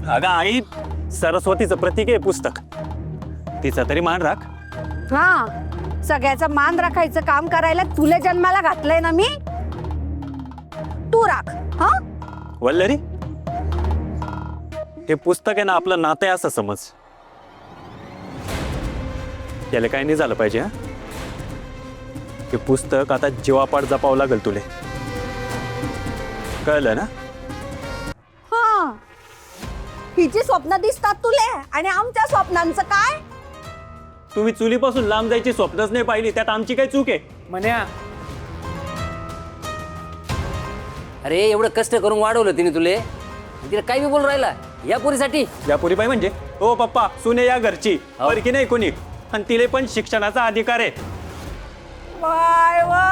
अगं आई, सरस्वतीचं प्रतीक आहे पुस्तक, तिचा तरी मान राख. हा, सगळ्याचा मान राखायचं काम करायला तुला जन्माला घातलंय ना मी. तू राख. हा वल्लरी, हे पुस्तक आहे ना आपलं नातं आहे असं समज. त्याला काही नाही झालं पाहिजे. हा, हे पुस्तक आता जीवापाड जपावं लागेल तुले, कळलं ना? हा, हिची स्वप्न दिसतात तुले आणि आमच्या स्वप्नांचं काय? तुम्ही चुलीपासून लांब जायची स्वप्नच नाही पाहिली, त्यात आमची काय चूक आहे? म्हण्या, अरे एवढं कष्ट करून वाढवलं तिने तुले, तिला काय बी बोलून राहिला या पोरीसाठी. या पोरीबाई म्हणजे हो पप्पा, सुने या घरची, बरं की नाही कोणी, आणि तिले पण शिक्षणाचा अधिकार आहे. वाय वा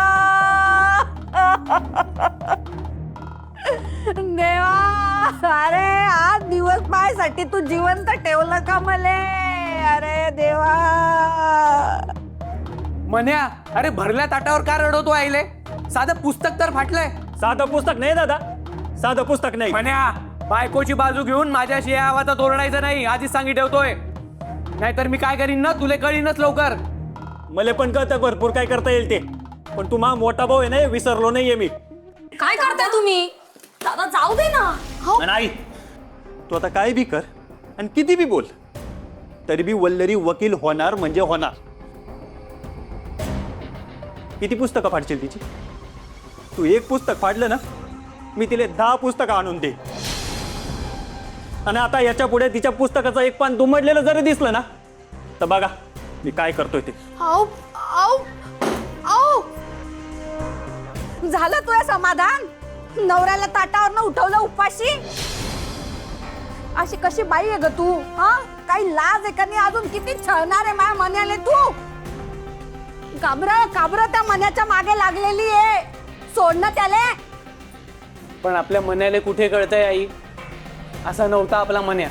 देवा, अरे आज दिवस पाहायसाठी तू जिवंत ठेवलं का मले? अरे देवा. म्हण्या, अरे भरल्या ताटावर का रडवतो आईले? साधं पुस्तक तर फाटलंय. साधं पुस्तक नाही दादा, साधं पुस्तक नाही. म्हण्या, बायकोची बाजू घेऊन माझ्याशी या आवाजात ओरडायचं नाही, आधीच सांगी ठेवतोय. नाहीतर मी काय करीन ना, तुले कळीनच लवकर. मला पण कळतं भरपूर काय करता येईल ते, पण तू मा मोठा भाऊ आहे ना, विसरलो नाहीये मी. काय करताय तुम्ही? दादा जाऊ दे ना. नाही, तू आता काय बी कर आणि किती बी बोल, तरी बी वल्लरी वकील होणार म्हणजे होणार. किती पुस्तकं फाडशील तिची? तू एक पुस्तक फाडलं ना, मी तिला 10 पुस्तकं आणून दे. आणि आता याच्या पुढे तिच्या पुस्तकाचं एक पान दुमडलेलं जरी दिसलं ना, तर बघा मी काय करतोय ते. औ औ औ, झालं तुझं समाधान? नवऱ्याला ताटावरनं उठवलं उपाशी? अशी कशी बाई आहे ग तू? हा, काही लाज आहे का नाही? अजून किती छळणार आहे माझ्या मन्याले तू? काबर त्या मन्याच्या मागे लागलेली आहे, सोडणं त्याले. पण आपल्या मन्याले कुठे कळतंय आई? असा नव्हता आपला मन्या,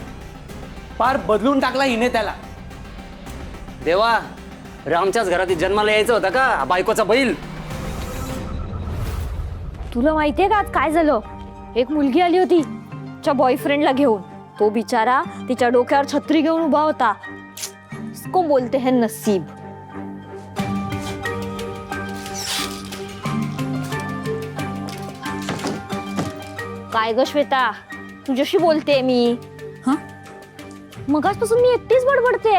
फार बदलून टाकला हिने त्याला. देवा, रामच्याच घरात जन्माला यायचं होतं का बायकोचा बैल? तुला माहितीये का आज काय झालं? एक मुलगी आली होती तिच्या बॉयफ्रेंडला घेऊन. तो बिचारा तिच्या डोक्यावर छत्री घेऊन उभा होता. इसको बोलते हैं नसीब. काय ग श्वेता, तुझ्याशी बोलते मी. हा, मगाचपासून मी एकटीच बडबडते.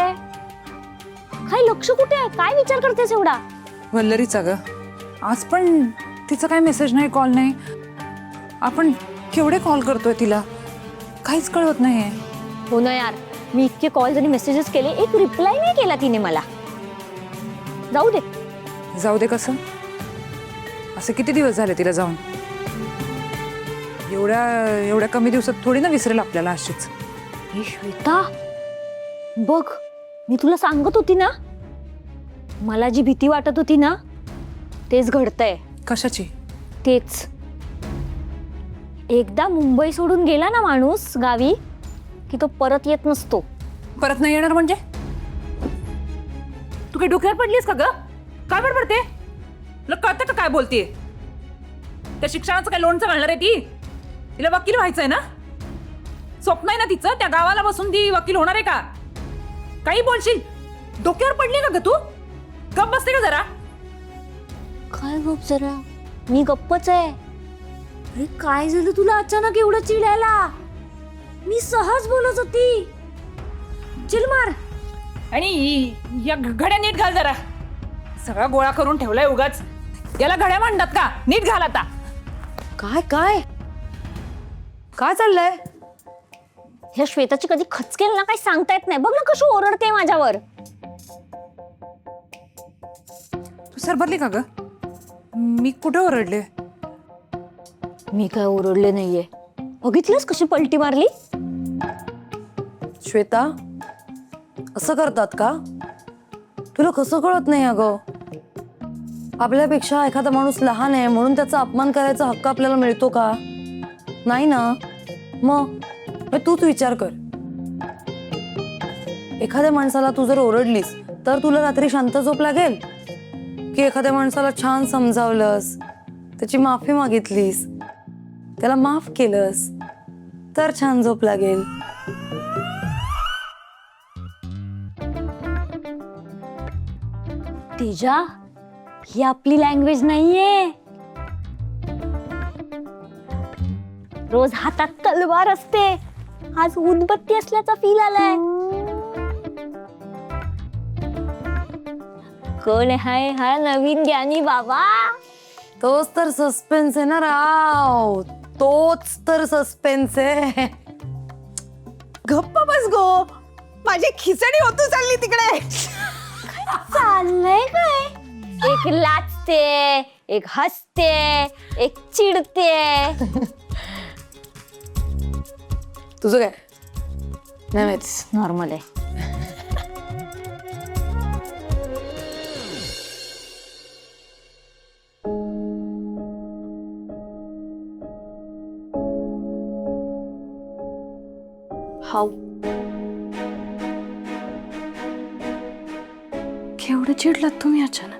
काय लक्ष कुठे आहे? काय विचार करतेस एवढा? वल्लरीचा ग, आज पण तिचा काय मेसेज नाही, कॉल नाही. आपण केवढे कॉल करतोय तिला, काहीच कळत नाहीये. हो ना यार, मी इतके कॉल्स आणि मेसेजेस केले, एक रिप्लाय नाही केला तिने मला. जाऊ दे. जाऊ दे कसं? असे किती दिवस झाले तिला जाऊन? एवढ्या कमी दिवसात थोडी ना विसरेल आपल्याला अशीच. हे श्वेता बघ, मी तुला सांगत होती ना, मला जी भीती वाटत होती ना, तेच घडतंय. कशाची? तेच, एकदा मुंबई सोडून गेला ना माणूस गावी, की तो परत येत नसतो. परत नाही येणार म्हणजे? तू काही डोक्यावर पडलीस का ग? काय बडबडते? तुला कळतं का काय बोलतेय? त्या शिक्षणाचं काय लोणचं घालणार आहे ती? तिला वकील व्हायचंय ना? स्वप्न आहे ना तिचं, त्या गावाला बसून ती वकील होणार आहे का? काही बोलशील? डोक्यावर पडली का ग तू? गप बसते का जरा? काय गप जरा, मी गप्पच आहे. अरे काय झालं तुला अचानक एवढं चिडायला? मी सहज बोलत होती. चिल मार. आणि या घड्या नीट घाल जरा. सगळा गोळा करून ठेवलाय उगाच. याला घड्या म्हणतात का? नीट घाल आता. काय काय काय चाललंय? ह्या श्वेताची कधी खचकेल ना, काही सांगता येत नाही. बघ ना कशी ओरडते माझ्यावर. तू सरबरली का ग? मी कुठे ओरडले? मी काय ओरडले नाहीये. बघितलंस कशी पलटी मारली? श्वेता, असं करतात का? तुला कसं कळत नाही अगं? आपल्यापेक्षा एखादा माणूस लहान आहे म्हणून त्याचा अपमान करायचा हक्क आपल्याला मिळतो का? नाही ना. मग तूच विचार कर, एखाद्या माणसाला तू जर ओरडलीस तर तुला रात्री शांत झोप लागेल? की एखाद्या माणसाला छान समजावलंस, त्याची माफी मागितलीस, त्याला माफ केलंस, तर छान झोप लागेल. तेजा, ही आपली लँग्वेज नाहीये. रोज हातात तलवार असते, आज उदबत्ती असल्याचा फील आलाय. कोण हाय हा नवीन ज्ञानी बाबा? तोच तर सस्पेन्स आहे ना राव, तोच तर सस्पेन्स आहे. गप्प बस गो, माझी खिचडी होतू चालली तिकडे. चाललंय काय? एक लाजते, एक हसते, एक चिडते. तुझं काय नाही नॉर्मल आहे. हाऊ केवढं चिडलात तुम्ही अचानक.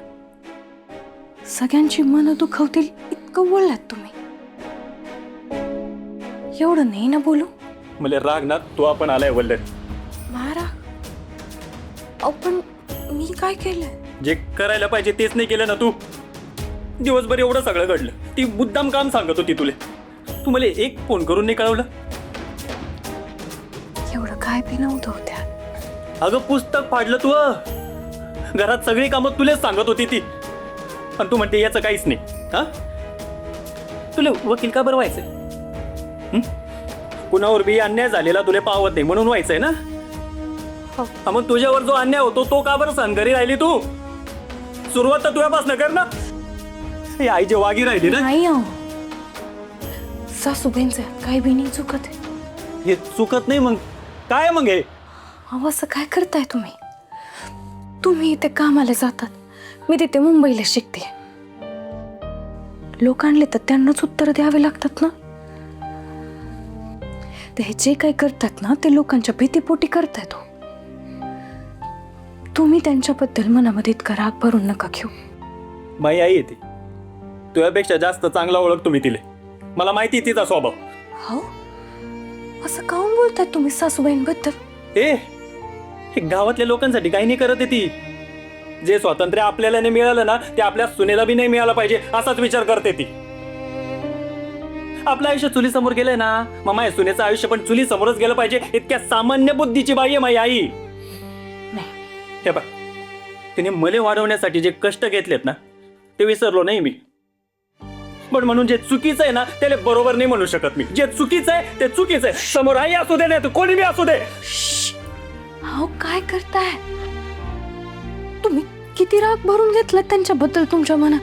सगळ्यांची मनं दुखवतील इतकं बोललात तुम्ही. एवढं नाही ना बोलू. मला राग ना तो आपण आलाय वल्लरी. मारा अहो पण मी काय केलंय? जे करायला पाहिजे तेच नाही केलं ना तू. दिवसभर एवढं सगळं घडलं, ती मुद्दाम काम सांगत होती तुले. तू मला एक फोन करून नाही कळवलं. एवढं काय बी नव्हतं होत्या. अगं पुस्तक फाडलं तू. घरात सगळी कामं तुलेच सांगत होती ती, पण तू म्हणते याचं काहीच नाही. हा, तुला वकील का बरं व्हायचंय? कुणावर बी अन्याय झालेला तुला पावत नाही म्हणून व्हायचंय ना. हा, मग तुझ्यावर जो अन्याय होतो तो का बरं सहन करी राहिली तू? सुरुवात तर तुझ्यापासून कर ना. ही आईची वागी राहिली ना. नाही अहो, सासूबाईंचं काही बी नाही चुकत आहे. हे चुकत नाही मग काय मग हे? अहो असं काय करताय तुम्ही? तुम्ही इथे कामाला जातात, मी तिथे मुंबईला शिकते. लोक आणले तर त्यांनाच उत्तर द्यावे लागतात ना. ते जे काही करतात ना ते लोकांच्या भीतीपोटी करतायत. तुम्ही त्यांच्याबद्दल मनामध्ये इतका राग भरून नका घेऊ. माई आई येते, तुझ्यापेक्षा जास्त चांगला ओळखतो मी तिले. मला माहिती आहे तिचा स्वभाव. हो, असं काऊन बोलताय तुम्ही सासूबाईंबद्दल? हे गावातल्या लोकांसाठी काही नाही करत आहे ती. जे स्वातंत्र्य आपल्याला नाही मिळालं ना ते आपल्या सुनेला बी नाही मिळालं पाहिजे असाच विचार करते ती. आपलं आयुष्य चुलीसमोर गेलंय ना, मग माझ्या सुनेचं आयुष्य पण चुलीसमोरच गेलं पाहिजे इतक्या सामान्य बुद्धीची बाई आहे माझी आई. हे बघ, तिने मले वाढवण्यासाठी जे कष्ट घेतलेत ना ते विसरलो नाही मी. पण म्हणून जे चुकीचं आहे ना त्याला बरोबर नाही म्हणू शकत मी. जे चुकीचं आहे ते चुकीचं आहे. समोर आई असू दे नाही तर कोणी बी असू दे. अहो काय करताय तुम्ही? किती राग भरून घेतला त्यांच्याबद्दल तुमच्या मनात,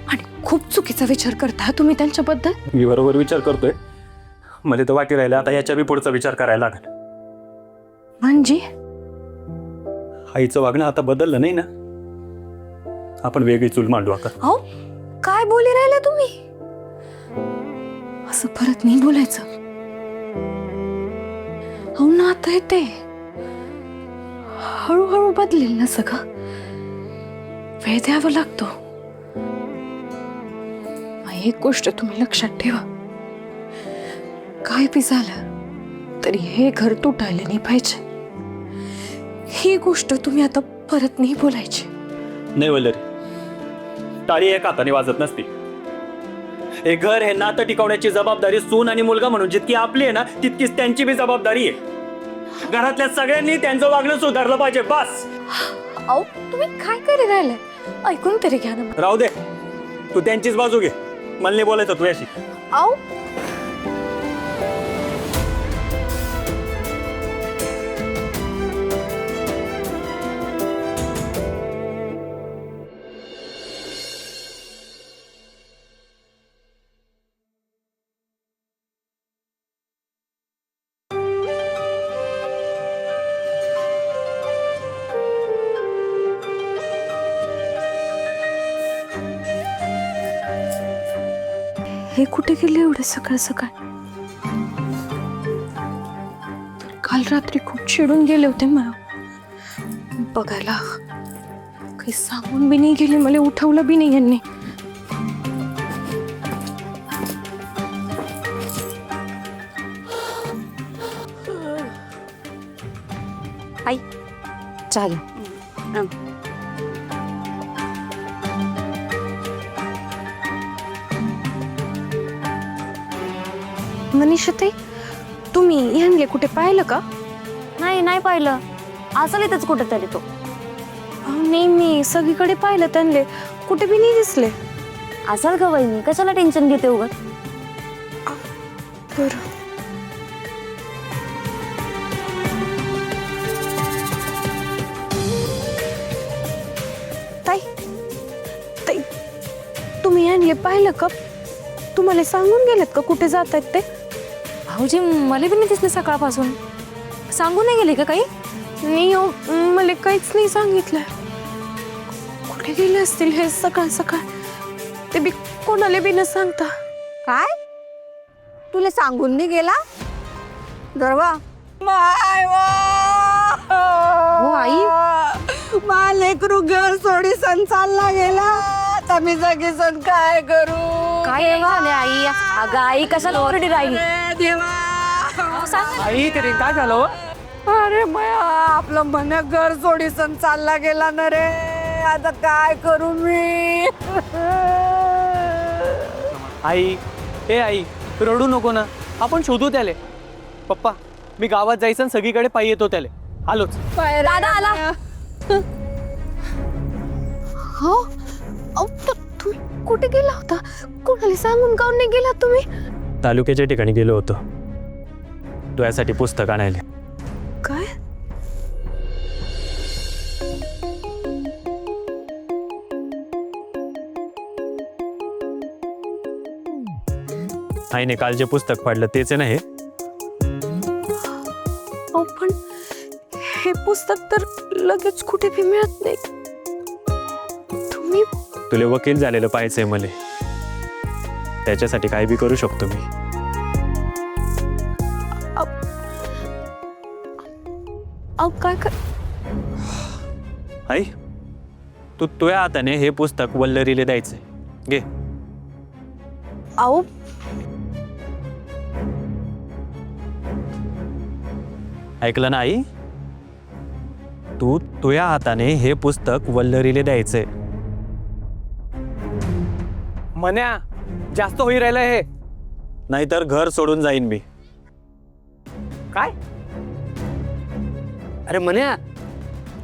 आणि खूप चुकीचा विचार करता तुम्ही त्यांच्याबद्दल. मी बरोबर विचार करतोय. मला तर वाटी राहिलं आता याच्या बी पुढचा विचार करायला लागेल. म्हणजे आईचं वागणं आता बदललं नाही ना. आपण वेगळी चूल मांडू आता. अहो काय बोली राहिले तुम्ही? असं परत नाही बोलायचं. हो ना, आता येते हळूहळू बदलेल ना सगळं. वेळ द्यावा लागतो. एक गोष्ट तुम्ही लक्षात ठेवा, काय बी झालं तरी हे घर तुटायला नाही पाहिजे. ही गोष्ट तुम्ही आता परत नाही बोलायची. नाही वल्लरी, टाळी एका हाताने वाजत नसती. हे घर हे नातं टिकवण्याची जबाबदारी सून आणि मुलगा म्हणून जितकी आपली आहे ना तितकीच त्यांची बी जबाबदारी आहे. घरातल्या सगळ्यांनी त्यांचं वागणं सुधारलं पाहिजे बस. अहो तुम्ही काय करी राहिले? ऐकून तरी घ्या ना. राहू दे, तू त्यांचीच बाजू घे. मला नाही बोलायचं तुझ्याशी. अहो हे कुठे गेले एवढे सकाळ सकाळ? काल रात्री खूप चिडून गेले होते मला. बघायला काही सांगून बी नाही गेले, मला उठवलं बी नाही यांनी. आई चहा घे. मनीषाताई, तुम्ही ह्यांले कुठे पाहिलं का? नाही नाही पाहिलं, असेल इथंच कुठेतरी तो. नाही, मी सगळीकडे पाहिलं त्यांले, कुठे बी नाही दिसले. असाल का वहिनी, कशाला टेन्शन घेते उगाच. बरं. ताई, ताई, तुम्ही ह्यांले पाहिलं का? तुम्हाला सांगून गेलेत का कुठे जात आहेत ते? भाऊजी मला बी नाही दिसले सकाळपासून. सांगू नाही गेले का काही? नाही हो, मला काहीच नाही सांगितलं. कुठे गेले असतील हे सकाळ सकाळ, ते बी कोणाला बी न सांगता. काय तुला सांगून नाही गेला दरवा? हो आई, मा लेकरू घर सोडी सण चालला गेला, आता मी सगळी सण काय करू? काय झाले आई? अगं आई कशाला ओरडी राहिली? आई तरी काय झालं हो? अरे मया, आपलं मन घर सोडी सण चालला गेला ना रे, आता काय करू मी? आई, ए आई, रडू नको ना, आपण शोधू त्याले. पप्पा, मी गावात जायचं आणि सगळीकडे पायी येतो त्याले. आलोच. दादा आला. हो, अहो, तुम्ही कुठे गेला होता? कोणाला सांगून काऊन नाही गेला तुम्ही? तालुक्याच्या ठिकाणी गेलो होतो तुझ्यासाठी पुस्तक आणायला. काय? आईने काल जे पुस्तक पाडलं तेच आहे ना हे? अहो, पण हे पुस्तक तर लगेच कुठे बी मिळत नाही. तुम्ही तुला वकील झालेलं पाहायचंय मला, त्याच्यासाठी काय बी करू शकतो मी. अहो काय कर. आई, तू तुझ्या हाताने हे पुस्तक वल्लरीला द्यायचंय. घे. अहो, ऐकलं ना आई? तू तुझ्या हाताने हे पुस्तक वल्लरीला द्यायचंय. मन्या, जास्त होई राहिलं हे. नाहीतर घर सोडून जाईन मी. काय? अरे म्हण्या,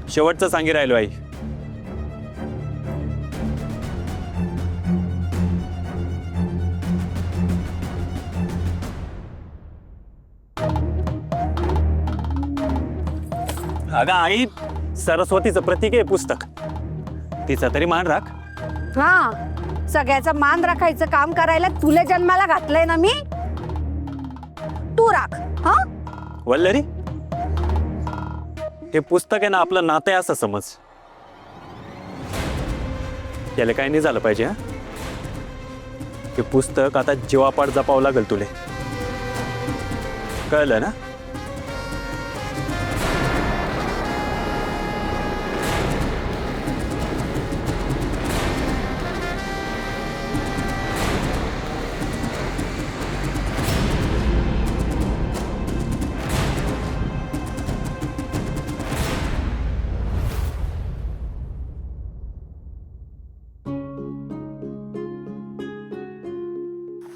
शेवटचं सांगी राहिलो आई. अगं आई, सरस्वतीचं प्रतीक आहे पुस्तक, तिचा तरी मान राख. हा, सगळ्याचा मान राखायचं काम करायला तुला जन्माला घातलंय ना मी, तू राख. हा, वल्लरी, हे पुस्तक आहे ना आपलं नातं आहे असं समज. याला काय नाही झालं पाहिजे. हा, हे पुस्तक आता जीवापाड जपावं लागेल तुले, कळलं ना?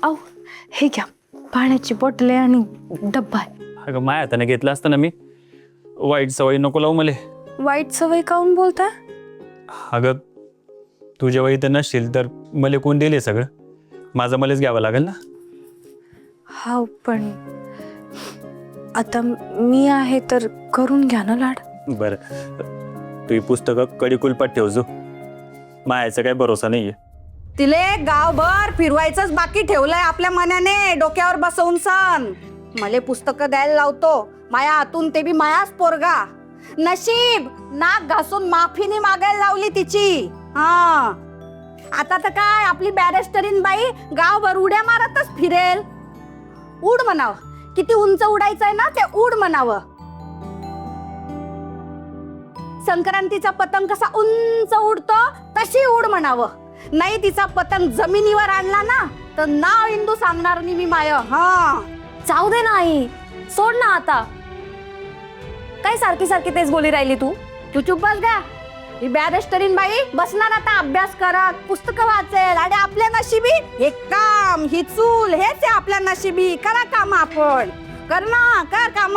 अहो, हे घ्या, पाण्याची बॉटल आहे आणि डब्बा आहे. अगं माया हाताने घेतलं असतं ना मी. वाईट सवय नको लावू मले. वाईट सवय काऊन बोलता? अगं तुझ्या वय तर नसशील तर मला कोण दिले सगळं? माझं मलाच घ्यावं लागेल ना. हा, पण आता मी आहे तर करून घ्या ना लाड. बरं, तू ही पुस्तकं कडी कुलपात ठेव जो. मायाचा काही भरोसा नाहीये. तिले गावभर फिरवायचंच बाकी ठेवलंय आपल्या मनाने, डोक्यावर बसवून सण. मले पुस्तकं द्यायला लावतो माया हातून, ते बी मायाच पोरगा. नशीब नाक घासून माफीनी मागायला लावली तिची. हा, आता तर काय आपली बॅरिस्टरीन बाई गावभर उड्या मारतच फिरेल. उड म्हणावं, किती उंच उडायचंय ना ते उड म्हणावं. संक्रांतीचा पतंग कसा उंच उडतो तशी उड म्हणावं. नाही तिचा पतंग जमिनीवर आणला ना तर नाव इंदू सांगणार नाही मी माय. हा, जाऊ दे ना आई, सोड ना आता. काय सारखी सारखी तेच बोली राहिली तू? तू चुप बस गा. ही बॅरिस्टरीन बाई बसणार आता अभ्यास करत, पुस्तकं वाचेल आणि आपल्या नशिबी हे काम, ही चूल हेच आहे आपल्या नशिबी. करा काम आपण, कर ना, कर काम.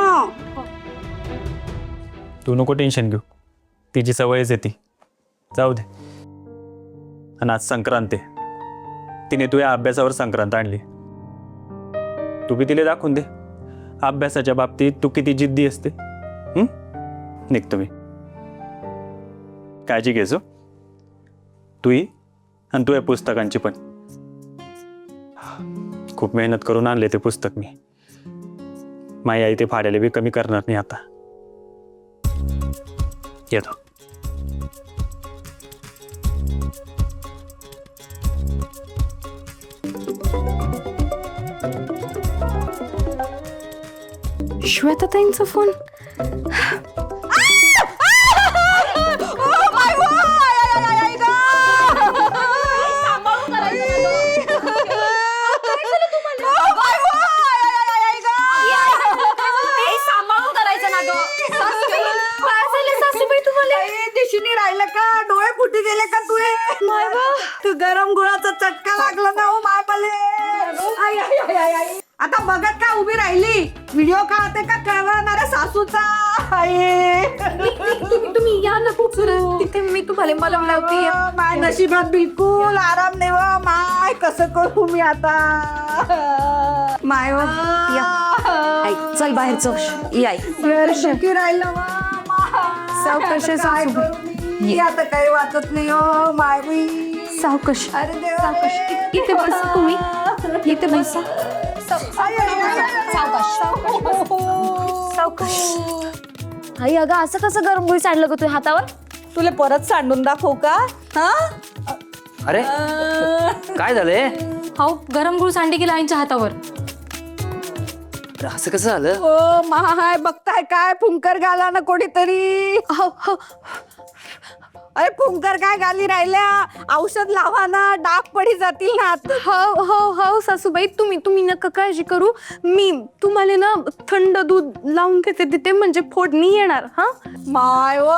तू नको टेन्शन घेऊ, तिची सवयच येते. जाऊ दे. आणि आज संक्रांत आहे, तिने तुझ्या अभ्यासावर संक्रांत आणली. तू बी तिला दाखवून दे अभ्यासाच्या बाबतीत तू किती जिद्दी असते. निघतो मी. काळजी घ्यायचो तूही आणि तुझ्या पुस्तकांची पण. खूप मेहनत करून आणले ते पुस्तक मी. माझी आई ते फाडायला बी कमी करणार नाही आता. येतो. श्वेताताईंचा फोन. दिशेने राहिलं का? डोळे फुटी गेले का तुझे? तू गरम गुळाचा चटका लागला ना हो मायबाले. आता बघत का उभी राहिली? व्हिडिओ काढते का कळवणाऱ्या सासूचा? तुम्ही या ना खूप तिथे मी तुम्हाला मलम लावते. माय नशिबात बिलकुल आराम नाही व माय. कसं करू मी आता? माय आई चल बाहेर चल. आई की राहिलं व सावकाश आता काही वाचत नाही हो माय बाई. सावकाश अरे देवा. इथे बसा तुम्ही, इथे बसा. सावकाश. आई अगं असं कसं गरम गुळी सांडलं ग तुझ्या हातावर? तुला परत सांडून दाखवू का? हा अरे काय झालंय? हो गरम गुळ सांडी गेला आईच्या हातावर. अरे असं कसं झालं? हो महाय बघताय काय फुंकर घाला ना कोणीतरी. हो हो अरे फुंकर काय घाली राहिल्या? औषध लावा ना, डाग पडी जातील ना. हो हो हो सासूबाई, तुम्ही नका काळजी करू. मी तुम्हाला ना थंड दूध लावून देते म्हणजे फोडणी येणार. हा माय व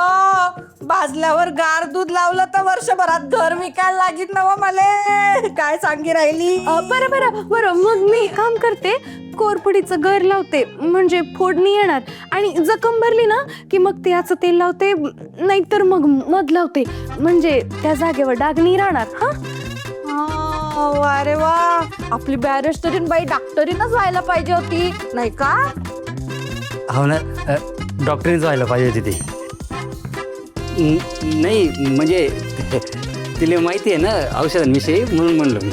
भाजल्यावर गार दूध लावलं तर वर्षभरात घर विकायला लागीत ना व मले. काय सांगी राहिली? बरं बरं बरं, मग मी एक काम करते, कोरफडीचं गर लावते म्हणजे फोडणी येणार. आणि जखम भरली ना की मग त्याचं तेल लावते, नाहीतर मग मध लावते म्हणजे त्या जागेवर डाग नाही राहणार. हा अरे वा, आपली बॅरिस्टरीन बाई डॉक्टरीनच व्हायला पाहिजे होती नाही का? हो ना, डॉक्टरीच व्हायला पाहिजे होती ती. नाही म्हणजे तिला माहिती आहे ना औषधांविषयी, म्हणून म्हणलं मी.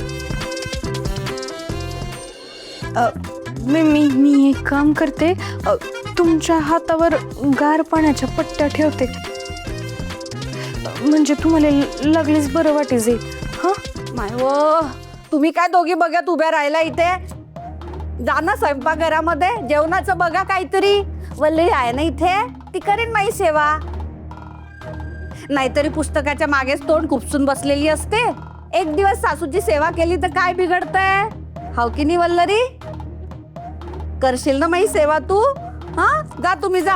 मी एक काम करते, तुमच्या हातावर गार पाण्याच्या पट्ट्या ठेवते म्हणजे तुम्हाला लागलीच बरं वाटेल जाईल. हा माय व तुम्ही काय दोघी बघत उभ्या राहिला इथे? जा ना स्वयंपाकघरामध्ये, जेवणाचं बघा काहीतरी. वल्ली आहे ना इथे, ती करीन माझी सेवा. नाहीतरी पुस्तकाच्या मागेच तोंड खुपसून बसलेली असते. एक दिवस सासूची सेवा केली तर काय बिघडतंय? हाव की नाही वल्लरी? करशील ना माझी सेवा तू? हा जा तुम्ही जा.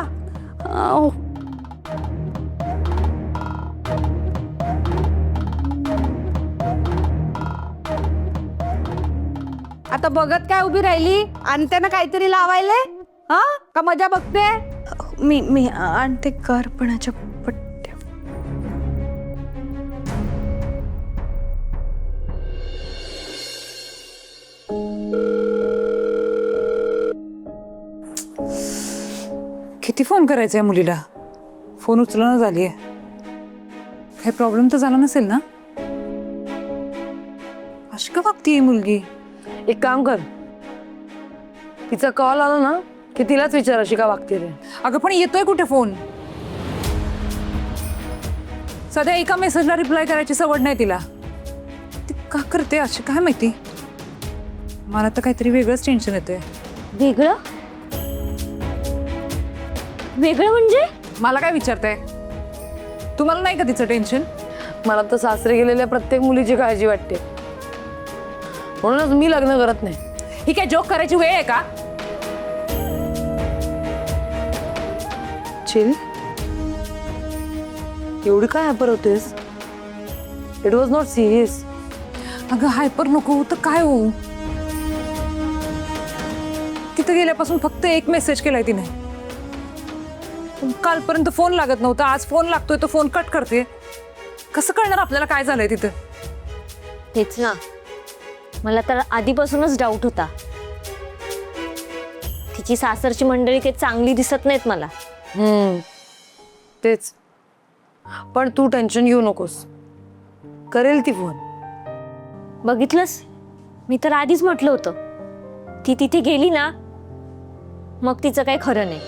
आता बघत काय उभी राहिली? आणते ना काहीतरी लावायले. हा का मजा बघते? मी आणते गार पाण्याच्या पट्ट्या. किती फोन करायचा आहे मुलीला? फोन उचलणं झालीये. काही प्रॉब्लेम तर झाला नसेल ना? अशी का वागतीये मुलगी? एक काम कर, तिचा कॉल आला ना की तिलाच विचार अशी का वागते रे. अगं पण येतोय कुठे फोन? सध्या एका मेसेजला रिप्लाय करायची सवड नाही तिला. ती का करते अशी काय माहिती? मला तर काहीतरी वेगळंच टेन्शन येतंय. वेगळं? वेगळं म्हणजे? मला काय विचारताय? तुम्हाला नाही का तिचं टेन्शन? मला तर सासरे गेलेल्या प्रत्येक मुलीची काळजी वाटते, म्हणूनच मी लग्न करत नाही. ही काय जोक करायची वेळ आहे का? चिल, एवढी काय हायपर होतेस? It was not serious. अगं हायपर नको तर काय हो, तिथं गेल्यापासून फक्त एक मेसेज केलाय तिने. कालपर्यंत फोन लागत नव्हता, आज फोन लागतोय तो फोन कट करते. कसं कळणार आपल्याला काय झालंय तिथं? तेच ना, मला तर आधीपासूनच डाऊट होता. तिची सासरची मंडळी काही चांगली दिसत नाहीत मला. तेच. पण तू टेन्शन घेऊ नकोस, करेल ती फोन. बघितलंस, मी तर आधीच म्हटलं होतं, ती तिथे गेली ना मग तिचं काही खरं नाही.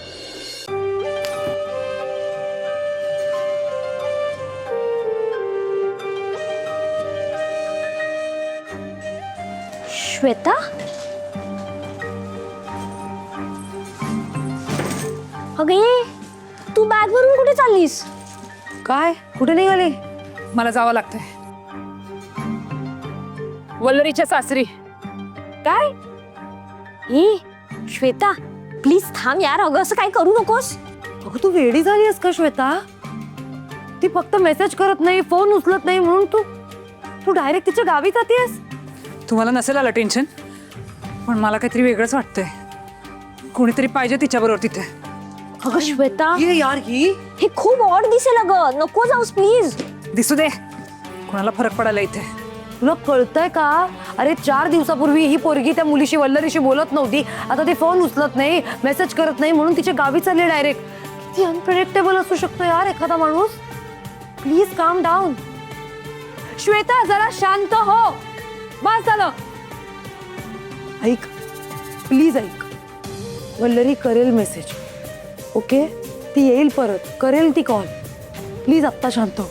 श्वेता, अगं ये, तू बॅग भरून कुठे चाललीस? काय, कुठे निघाली? मला जावं लागतंय वल्लरीच्या सासरी. काय? ए श्वेता, प्लीज थांब यार, अगं असं काय करू नकोस. अगं तू वेडी झाली आहेस का श्वेता? ती फक्त मेसेज करत नाही, फोन उचलत नाही म्हणून तू डायरेक्ट तिच्या गावी जातेस? तुम्हाला नसेल आलं टेन्शन, पण मला काहीतरी वेगळंच वाटतंय. कोणीतरी पाहिजे तिच्याबरोबर तिथे. अगं श्वेता, ये यार, ही हे खूप ऑड दिसेल अगं, नको जाऊस प्लीज. दिसू दे, कोणाला फरक पडायला इथे. तुला कळतंय का? अरे 4 दिवसापूर्वी ही पोरगी त्या मुलीशी, वल्लरीशी बोलत नव्हती, आता ते फोन उचलत नाही, मेसेज करत नाही म्हणून तिच्या गावी चालले डायरेक्ट. किती अनप्रेडिक्टेबल असू शकतो यार एखादा माणूस. प्लीज काम डाऊन. श्वेता जरा शांत हो, बस झालं. ऐक, प्लीज ऐक, वल्लरी करेल मेसेज, ओके? ती येईल परत, करेल ती कॉल. प्लीज आत्ता शांत हो.